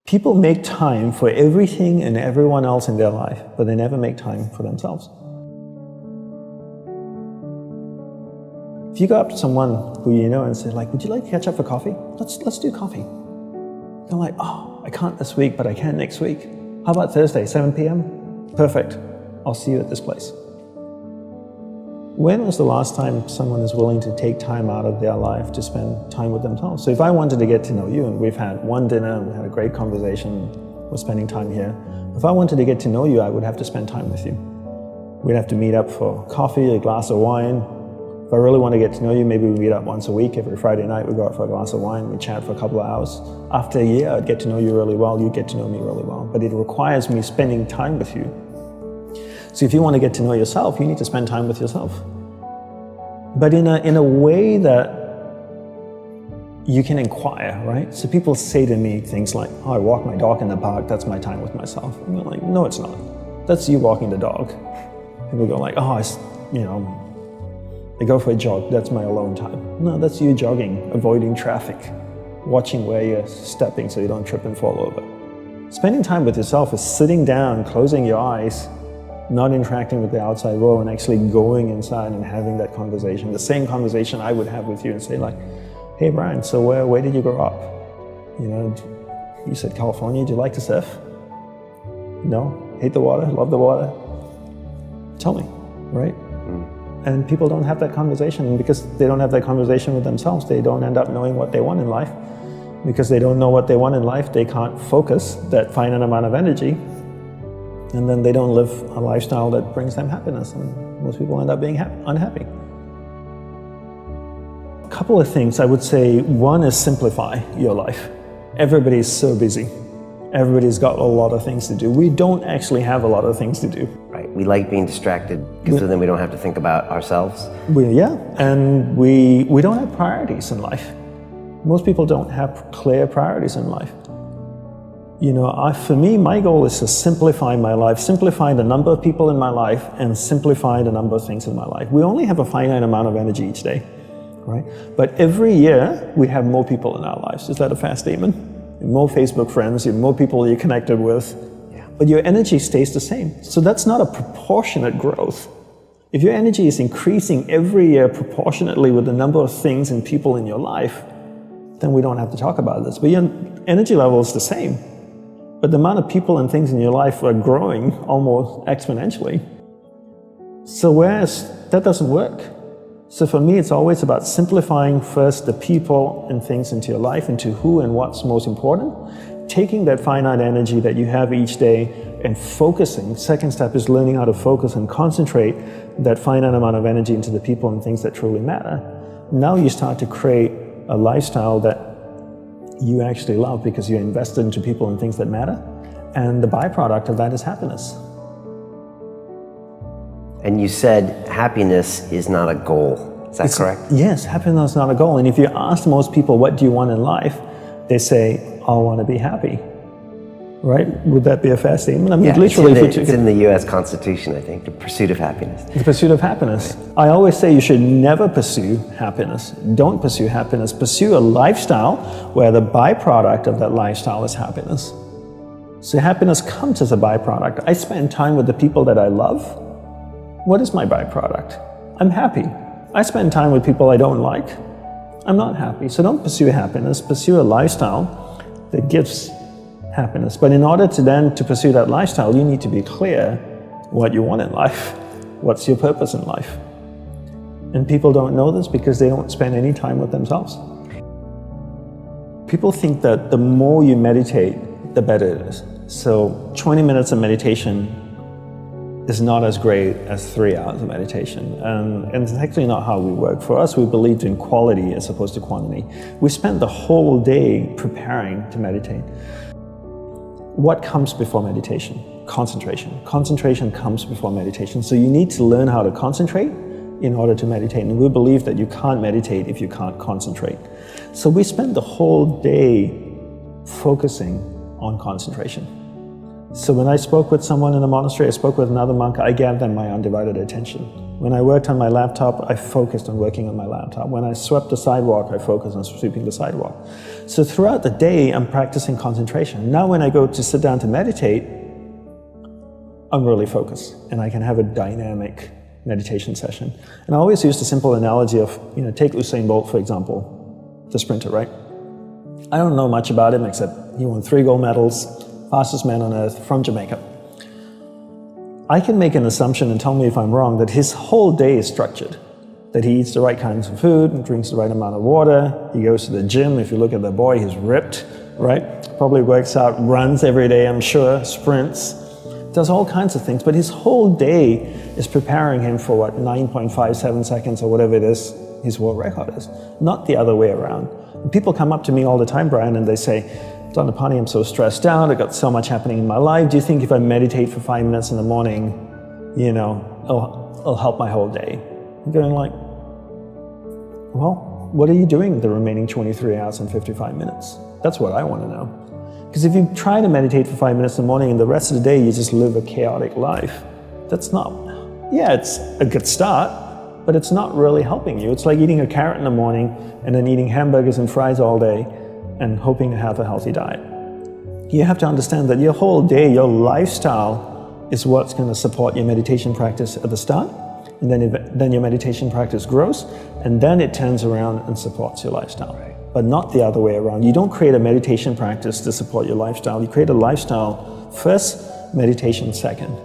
People make time for everything and everyone else in their life, but they never make time for themselves. If you go up to someone who you know and say, like, would you like to catch up for coffee? Let's do coffee. They're like, oh, I can't this week, but I can next week. How about Thursday, 7 p.m.? Perfect. I'll see you at this place. When was the last time someone is willing to take time out of their life to spend time with themselves? So if I wanted to get to know you, and we've had one dinner and we had a great conversation, we're spending time here. If I wanted to get to know you, I would have to spend time with you. We'd have to meet up for coffee, a glass of wine. If I really want to get to know you, maybe we meet up once a week. Every Friday night we go out for a glass of wine, we chat for a couple of hours. After a year, I'd get to know you really well, you get to know me really well. But it requires me spending time with you. So if you want to get to know yourself, you need to spend time with yourself. But in a way that you can inquire, right? So people say to me things like, oh, I walk my dog in the park, that's my time with myself. And I'm like, no, it's not. That's you walking the dog. People go like, oh, I go for a jog, that's my alone time. No, that's you jogging, avoiding traffic, watching where you're stepping so you don't trip and fall over. Spending time with yourself is sitting down, closing your eyes, not interacting with the outside world, and actually going inside and having that conversation. The same conversation I would have with you and say like, hey Brian, so where did you grow up? You know, you said California, do you like to surf? No? Hate the water, love the water? Tell me, right? And people don't have that conversation, and because they don't have that conversation with themselves, they don't end up knowing what they want in life. Because they don't know what they want in life, they can't focus that finite amount of energy, and then they don't live a lifestyle that brings them happiness, and most people end up being unhappy. A couple of things I would say. One is simplify your life. Everybody's so busy. Everybody's got a lot of things to do. We don't actually have a lot of things to do. Right, we like being distracted because then we don't have to think about ourselves. And we don't have priorities in life. Most people don't have clear priorities in life. You know, for me, my goal is to simplify my life, simplify the number of people in my life, and simplify the number of things in my life. We only have a finite amount of energy each day, right? But every year, we have more people in our lives. Is that a fair statement? More Facebook friends, you have more people you're connected with, but your energy stays the same. So that's not a proportionate growth. If your energy is increasing every year proportionately with the number of things and people in your life, then we don't have to talk about this. But your energy level is the same. But the amount of people and things in your life are growing almost exponentially. So whereas that doesn't work. So for me, it's always about simplifying first the people and things into your life, into who and what's most important, taking that finite energy that you have each day and focusing. Second step is learning how to focus and concentrate that finite amount of energy into the people and things that truly matter. Now you start to create a lifestyle that you actually love because you're invested into people and things that matter. And the byproduct of that is happiness. And you said happiness is not a goal. Is that correct? Yes, happiness is not a goal. And if you ask most people, what do you want in life? They say, I want to be happy. Right? Would that be a fair statement? I mean, literally, it's in the U.S. Constitution, I think, the pursuit of happiness. The pursuit of happiness. Right. I always say you should never pursue happiness. Don't pursue happiness. Pursue a lifestyle where the byproduct of that lifestyle is happiness. So happiness comes as a byproduct. I spend time with the people that I love. What is my byproduct? I'm happy. I spend time with people I don't like. I'm not happy. So don't pursue happiness. Pursue a lifestyle that gives happiness. But in order to pursue that lifestyle, you need to be clear what you want in life. What's your purpose in life? And people don't know this because they don't spend any time with themselves. People think that the more you meditate, the better it is. So 20 minutes of meditation is not as great as 3 hours of meditation. And it's actually not how we work. For us, we believed in quality as opposed to quantity. We spent the whole day preparing to meditate. What comes before meditation? Concentration. Concentration comes before meditation. So you need to learn how to concentrate in order to meditate. And we believe that you can't meditate if you can't concentrate. So we spend the whole day focusing on concentration. So when I spoke with someone in the monastery, I spoke with another monk, I gave them my undivided attention. When I worked on my laptop, I focused on working on my laptop. When I swept the sidewalk, I focused on sweeping the sidewalk. So throughout the day, I'm practicing concentration. Now when I go to sit down to meditate, I'm really focused, and I can have a dynamic meditation session. And I always use the simple analogy of, take Usain Bolt, for example, the sprinter, right? I don't know much about him except he won 3 gold medals, fastest man on earth from Jamaica. I can make an assumption, and tell me if I'm wrong, that his whole day is structured. That he eats the right kinds of food and drinks the right amount of water. He goes to the gym. If you look at the boy, he's ripped, right? Probably works out, runs every day, I'm sure, sprints, does all kinds of things. But his whole day is preparing him for 9.57 seconds or whatever it is his world record is, not the other way around. And people come up to me all the time, Brian, and they say, Dandapani, I'm so stressed out, I've got so much happening in my life. Do you think if I meditate for 5 minutes in the morning, it'll help my whole day? I'm going like, well, what are you doing the remaining 23 hours and 55 minutes? That's what I want to know. Because if you try to meditate for 5 minutes in the morning and the rest of the day you just live a chaotic life, that's not, it's a good start, but it's not really helping you. It's like eating a carrot in the morning and then eating hamburgers and fries all day and hoping to have a healthy diet. You have to understand that your whole day, your lifestyle is what's going to support your meditation practice at the start, and then your meditation practice grows, and then it turns around and supports your lifestyle. But not the other way around. You don't create a meditation practice to support your lifestyle. You create a lifestyle first, meditation second.